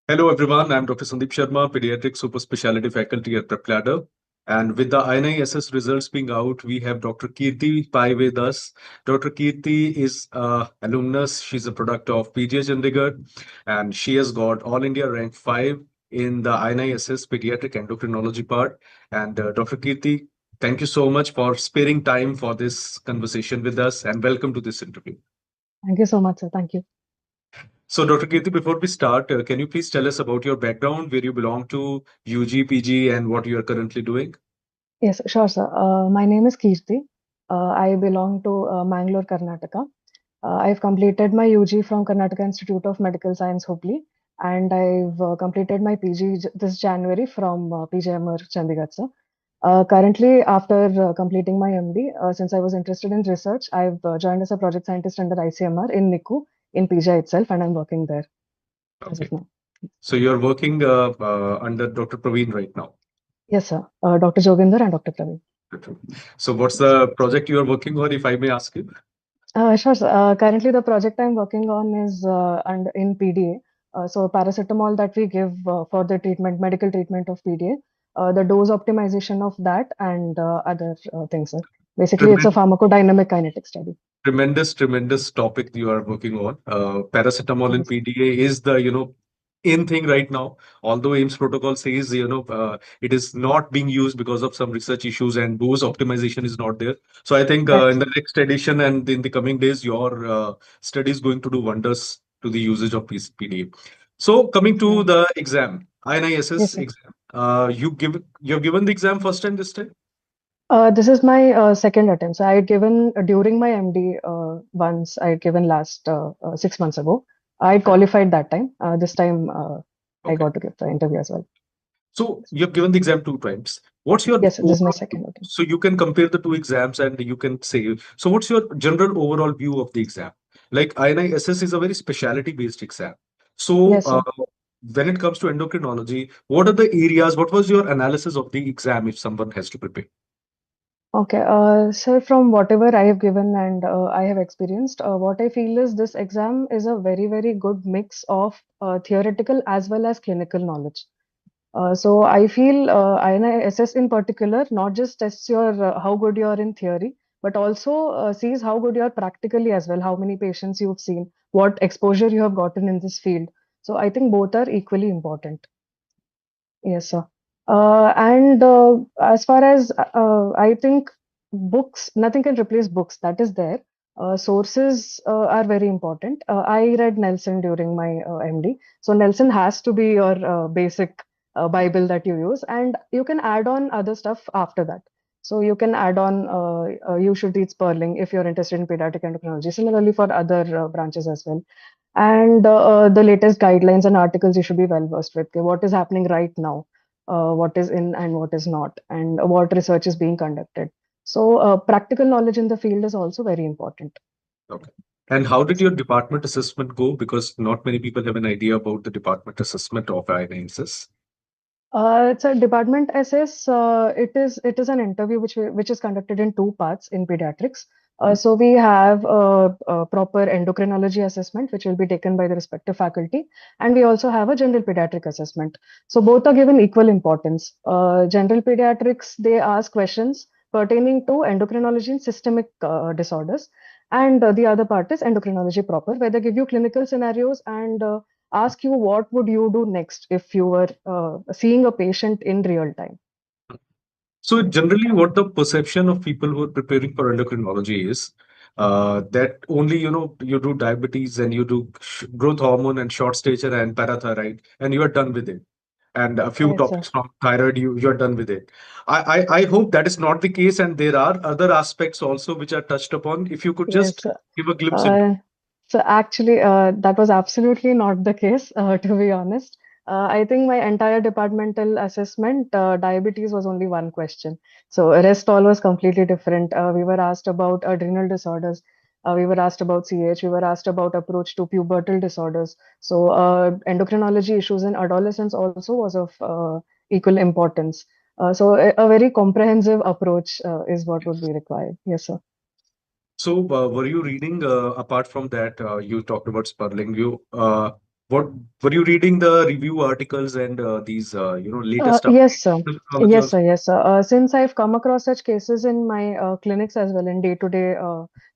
Hello, everyone. I'm Dr. Sandeep Sharma, Pediatric Super Specialty Faculty at PrepLadder. And with the INISS results being out, we have Dr. Kirti Pai with us. Dr. Kirti is a alumnus. She's a product of PGH Chandigarh, and she has got All India rank 5 in the INISS Pediatric Endocrinology part. And Dr. Kirti, thank you so much for sparing time for this conversation with us, and welcome to this interview. Thank you so much, sir. Thank you. So, Dr. Kirti, before we start, can you please tell us about your background, where you belong to, UG, PG, and what you are currently doing? Yes, sure, sir. My name is Kirti. I belong to Mangalore, Karnataka. I've completed my UG from Karnataka Institute of Medical Science, Hubli, and I've completed my PG this January from PGMR, Chandigarh, sir. Currently, after completing my MD, since I was interested in research, I've joined as a project scientist under ICMR in NICU in PGI itself, and I'm working there as of Okay. now. So, you're working under Dr. Praveen right now. Yes, sir. Dr. Joginder and Dr. Praveen. So, what's the project you are working on, if I may ask you? Sure, sir. Currently, the project I'm working on is and in PDA. So, paracetamol that we give for the treatment, medical treatment of PDA, the dose optimization of that, and other things, sir. Basically, it's a Tremendous, pharmacodynamic kinetic study. tremendous topic you are working on. Paracetamol in Yes, PDA is the, in thing right now. Although AIMS protocol says, it is not being used because of some research issues and dose optimization is not there. So I think in that's the next edition and in the coming days, your study is going to do wonders to the usage of PDA. So coming to right. the exam, Yes, INISS sir. exam, you've given the exam first time this time? This is my second attempt. So, I had given during my MD once. I had given last 6 months ago. I had Okay. qualified that time. This time, I Okay. got to give the interview as well. So you've given the exam two times. What's your Yes, this is my overall second attempt. so you can compare the two exams and you can say, so what's your general overall view of the exam? Like INISS is a very specialty based exam. So Yes, sir. when it comes to endocrinology, what are the areas? What was your analysis of the exam if someone has to prepare? Okay, so from whatever I have given and I have experienced, what I feel is this exam is a very, very good mix of theoretical as well as clinical knowledge. So I feel INISS in particular not just tests your how good you are in theory, but also sees how good you are practically as well, how many patients you've seen, what exposure you have gotten in this field. So I think both are equally important. Yes, sir. And as far as I think books, nothing can replace books. That is there. Sources are very important. I read Nelson during my MD. So Nelson has to be your basic Bible that you use, and you can add on other stuff after that. So you can add on, you should read Sperling if you're interested in pediatric endocrinology. Similarly for other branches as well. And the latest guidelines and articles you should be well versed with. Okay, what is happening right now? What is in and what is not, and what research is being conducted. So, practical knowledge in the field is also very important. Okay. And how did your department assessment go? Because not many people have an idea about the department assessment of INISS. It's a department SS. It is an interview which is conducted in two parts in pediatrics. So we have a proper endocrinology assessment, which will be taken by the respective faculty, and we also have a general pediatric assessment. So both are given equal importance. General pediatrics, they ask questions pertaining to endocrinology and systemic disorders, and the other part is endocrinology proper, where they give you clinical scenarios and ask you what would you do next if you were seeing a patient in real time. So Yes, sir. generally, what the perception of people who are preparing for endocrinology is that only you do diabetes and you do growth hormone and short stature and parathyroid and you are done with it. And a few Yes, sir. topics from thyroid, you're done with it. I hope that is not the case, and there are other aspects also which are touched upon. If you could Yes, just sir. give a glimpse into. Uh, so actually, that was absolutely not the case, to be honest. I think my entire departmental assessment, diabetes was only one question. So rest all was completely different. We were asked about adrenal disorders. We were asked about CH. We were asked about approach to pubertal disorders. So endocrinology issues in adolescence also was of equal importance. So a very comprehensive approach is what would be required. Yes, sir. So, were you reading apart from that? You talked about Sperling. What were you reading the review articles and these latest Yes, sir. technology Yes, also? sir. Yes, sir. Since I've come across such cases in my clinics as well in day to day,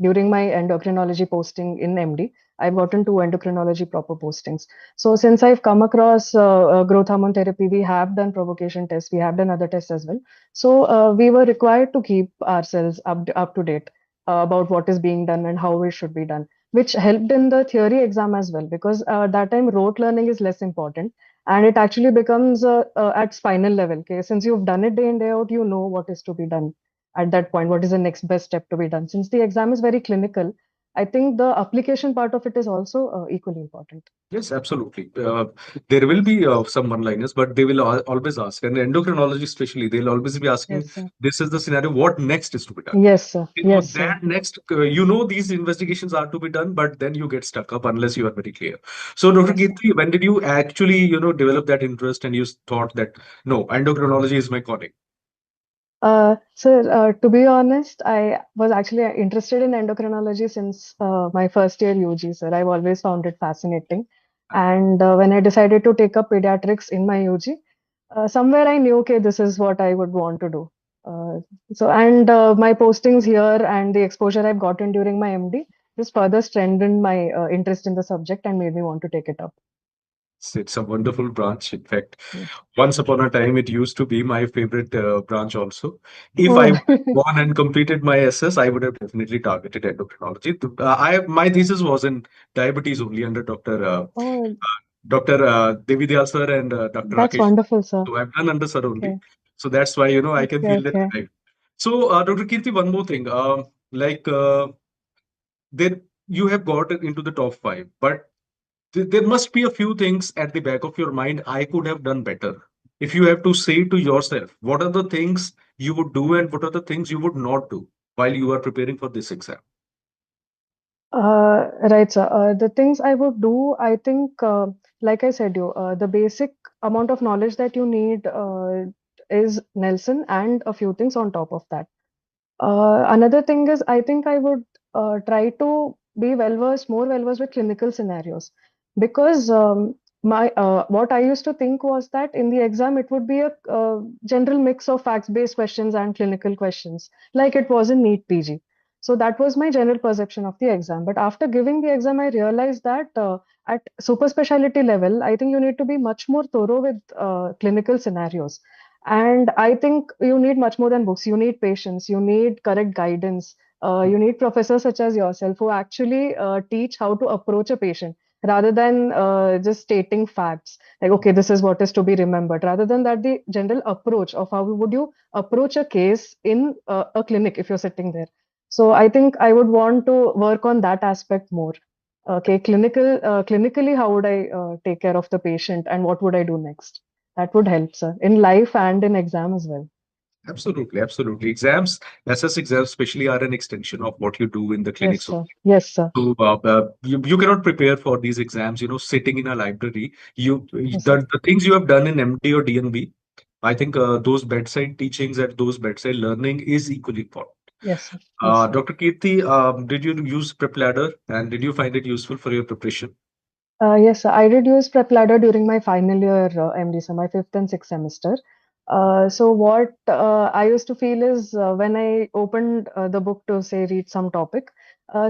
during my endocrinology posting in MD, I've gotten two endocrinology proper postings. So since I've come across growth hormone therapy, we have done provocation tests, we have done other tests as well. So we were required to keep ourselves up to date about what is being done and how it should be done, which helped in the theory exam as well, because that time rote learning is less important and it actually becomes at spinal level. Okay, since you've done it day in day out, you know what is to be done at that point, what is the next best step to be done. Since the exam is very clinical, I think the application part of it is also equally important. Yes, absolutely. There will be some one-liners, but they will always ask, and endocrinology especially, they'll always be asking, Yes, sir. this is the scenario, what next is to be done? Yes, sir. Yes, sir. That next, these investigations are to be done, but then you get stuck up unless you are very clear. So, Dr. Yes, sir. Kirti, when did you actually, develop that interest and you thought that, no, endocrinology is my calling? Sir, to be honest, I was actually interested in endocrinology since my first year UG, sir. I've always found it fascinating. And when I decided to take up pediatrics in my UG, somewhere I knew, okay, this is what I would want to do. My postings here and the exposure I've gotten during my MD just further strengthened my interest in the subject and made me want to take it up. It's a wonderful branch. In fact, Yes. once upon a time, it used to be my favorite branch also. If I Oh, would have gone and completed my SS, I would have definitely targeted endocrinology. My thesis was in diabetes only under oh, Dr. Devi Dayal sir and Dr. that's Rakesh. wonderful, sir. So I've done under sir only. Okay, So that's why, I can okay, feel that okay. drive. So, Dr. Kirti, one more thing. Like, there you have got into the top five, but there must be a few things at the back of your mind I could have done better. If you have to say to yourself, what are the things you would do and what are the things you would not do while you are preparing for this exam? Right, sir. The things I would do, I think, like I said, the basic amount of knowledge that you need is Nelson and a few things on top of that. Another thing is, I think I would try to be more well versed with clinical scenarios, because my what I used to think was that in the exam it would be a general mix of facts-based questions and clinical questions, like it was in NEET PG. So that was my general perception of the exam. But after giving the exam, I realized that at super specialty level, I think you need to be much more thorough with clinical scenarios. And I think you need much more than books. You need patience, you need correct guidance, you need professors such as yourself who actually teach how to approach a patient rather than just stating facts like, okay, this is what is to be remembered. Rather than that, the general approach of how would you approach a case in a clinic if you're sitting there. So I think I would want to work on that aspect more. Okay, clinically, how would I take care of the patient and what would I do next? That would help, sir, in life and in exam as well. Absolutely, absolutely. Exams, SS exams, especially, are an extension of what you do in the Yes, clinics. sir. Yes, sir. So you cannot prepare for these exams, sitting in a library. Yes, sir. The things you have done in MD or DNB, I think those bedside teachings and those bedside learning is equally important. Yes, sir. Yes, sir. Dr. Kirti, did you use PrepLadder and did you find it useful for your preparation? Yes, sir. I did use PrepLadder during my final year MD, so my fifth and sixth semester. So what I used to feel is when I opened the book to say read some topic,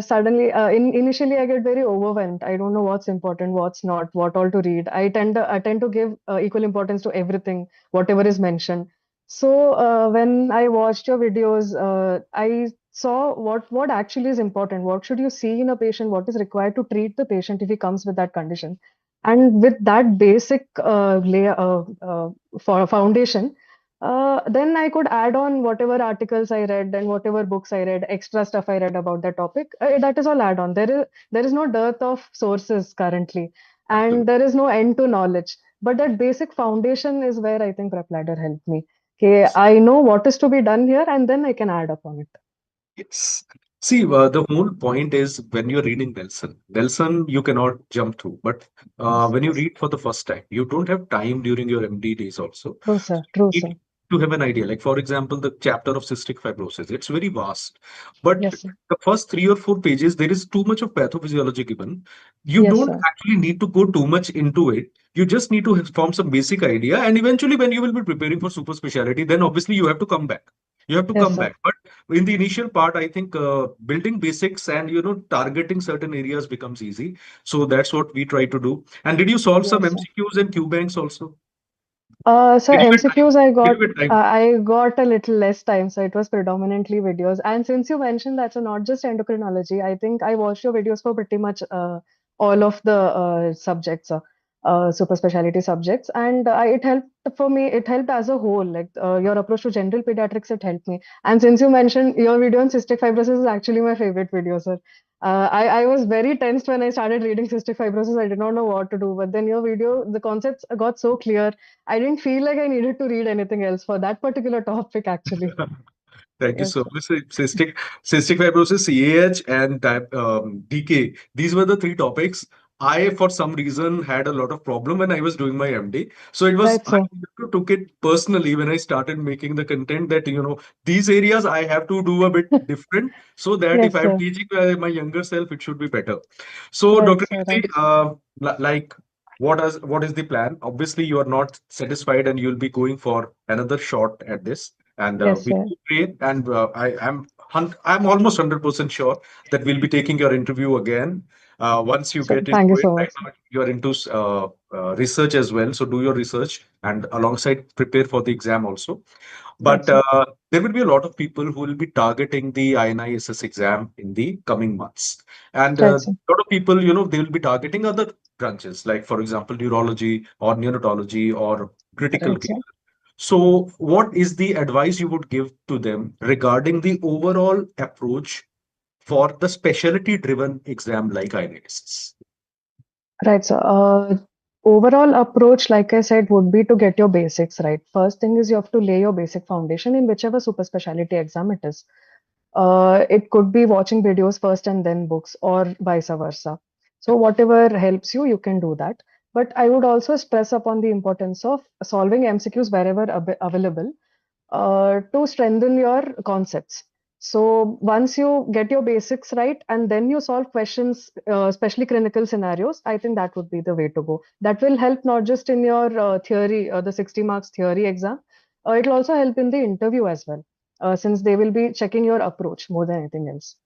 suddenly initially I get very overwhelmed. I don't know what's important, what's not, what all to read. I tend to give equal importance to everything, whatever is mentioned. So when I watched your videos, I saw what actually is important. What should you see in a patient? What is required to treat the patient if he comes with that condition? And with that basic layer for a foundation, then I could add on whatever articles I read and whatever books I read, extra stuff I read about that topic. That is all add on. There is no dearth of sources currently, and Absolutely. there is no end to knowledge. But that basic foundation is where I think PrepLadder helped me. Okay, I know what is to be done here, and then I can add upon it. Yes. See, the whole point is when you're reading Nelson, you cannot jump through. But Yes, when you yes. read for the first time, you don't have time during your MD days also. True, sir. True, It sir. to have an idea. Like, for example, the chapter of cystic fibrosis, it's very vast. But Yes, sir. the first 3 or 4 pages, there is too much of pathophysiology given. You Yes, don't sir. actually need to go too much into it. You just need to form some basic idea. And eventually, when you will be preparing for super specialty, then obviously you have to come back. You have to Yes, come sir. back. But in the initial part, I think building basics and targeting certain areas becomes easy. So that's what we try to do. And did you solve some Yes, sir. MCQs and Q banks also? So Did you get time? MCQs Did you get time? I got a little less time, so it was predominantly videos. And since you mentioned that's not just endocrinology, I think I watched your videos for pretty much all of the subjects, super specialty subjects, and it helped for me. It helped as a whole, like your approach to general pediatrics, it helped me. And since you mentioned your video on cystic fibrosis is actually my favorite video, sir. I was very tensed when I started reading cystic fibrosis. I did not know what to do, but then your video, the concepts got so clear. I didn't feel like I needed to read anything else for that particular topic, actually. Thank you Yes, so much. Cystic fibrosis, CAH, and type DK. These were the three topics. I, for some reason, had a lot of problem when I was doing my MD. So it was right, I sir. took it personally when I started making the content that these areas I have to do a bit different so that if Yes, I'm sir. teaching my younger self, it should be better. So, Right, Dr. sir. Right. Kirti, like what is the plan? Obviously, you are not satisfied, and you'll be going for another shot at this. And Yes, we sir. do pray, and I'm almost 100% sure that we'll be taking your interview again once you So get into thank you it. so Right much, sir. now, you're into research as well, so do your research and alongside prepare for the exam also. Right, But sir. there will be a lot of people who will be targeting the INISS exam in the coming months. And Right, a sir. lot of people, they will be targeting other branches, like, for example, neurology or neonatology or critical Right, care. sir. So, what is the advice you would give to them regarding the overall approach for the specialty-driven exam like INISS? Right, sir. Overall approach, like I said, would be to get your basics right. First thing is you have to lay your basic foundation in whichever super specialty exam it is. It could be watching videos first and then books, or vice versa. So, whatever helps you, you can do that. But I would also stress upon the importance of solving MCQs wherever available to strengthen your concepts. So, once you get your basics right and then you solve questions, especially clinical scenarios, I think that would be the way to go. That will help not just in your theory, the 60 marks theory exam, it will also help in the interview as well since they will be checking your approach more than anything else.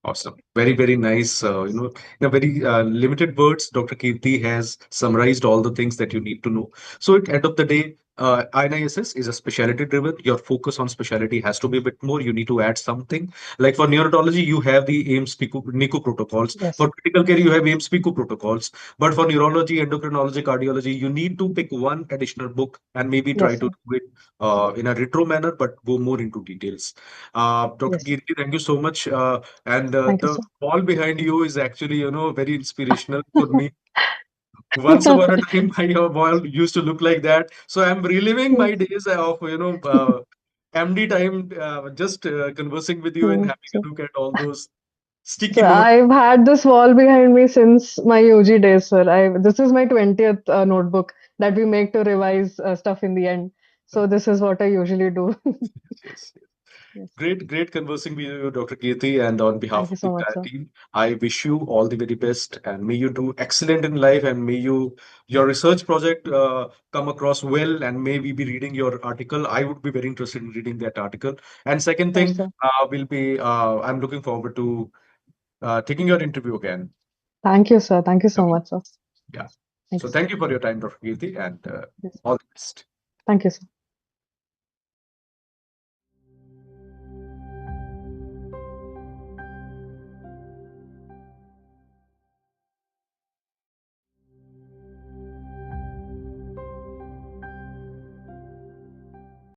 Awesome. Very, very nice. In a very limited words, Dr. Kirti has summarized all the things that you need to know. So at end of the day, INISS is a specialty driven. Your focus on specialty has to be a bit more. You need to add something. Like for neurology, you have the AIMS NICU protocols. Yes, For critical care, you have AIMS PICU protocols. But for neurology, endocrinology, cardiology, you need to pick one additional book and maybe try yes, to sir. do it in a retro manner, but go more into details. Dr. Yes, Kirti, thank you so much. And thank you, the sir. wall behind you is actually, very inspirational for me. Once upon a time, my wall used to look like that. So I'm reliving my days of, MD time, just conversing with you and having So, a look at all those sticky so notes. I've had this wall behind me since my UG days, sir. This is my 20th notebook that we make to revise stuff in the end. So this is what I usually do. Yes. Yes. Great, great conversing with you, Dr. Kirti. And on behalf Thank you of the so much, entire sir. team, I wish you all the very best and may you do excellent in life and may your research project come across well and may we be reading your article. I would be very interested in reading that article. And second Sure, thing, sir. I'm looking forward to taking your interview again. Thank you, sir. Thank you so Okay. much, sir. Yeah. Thank So you, sir. thank you for your time, Dr. Kirti, and Yes. all the best. Thank you, sir.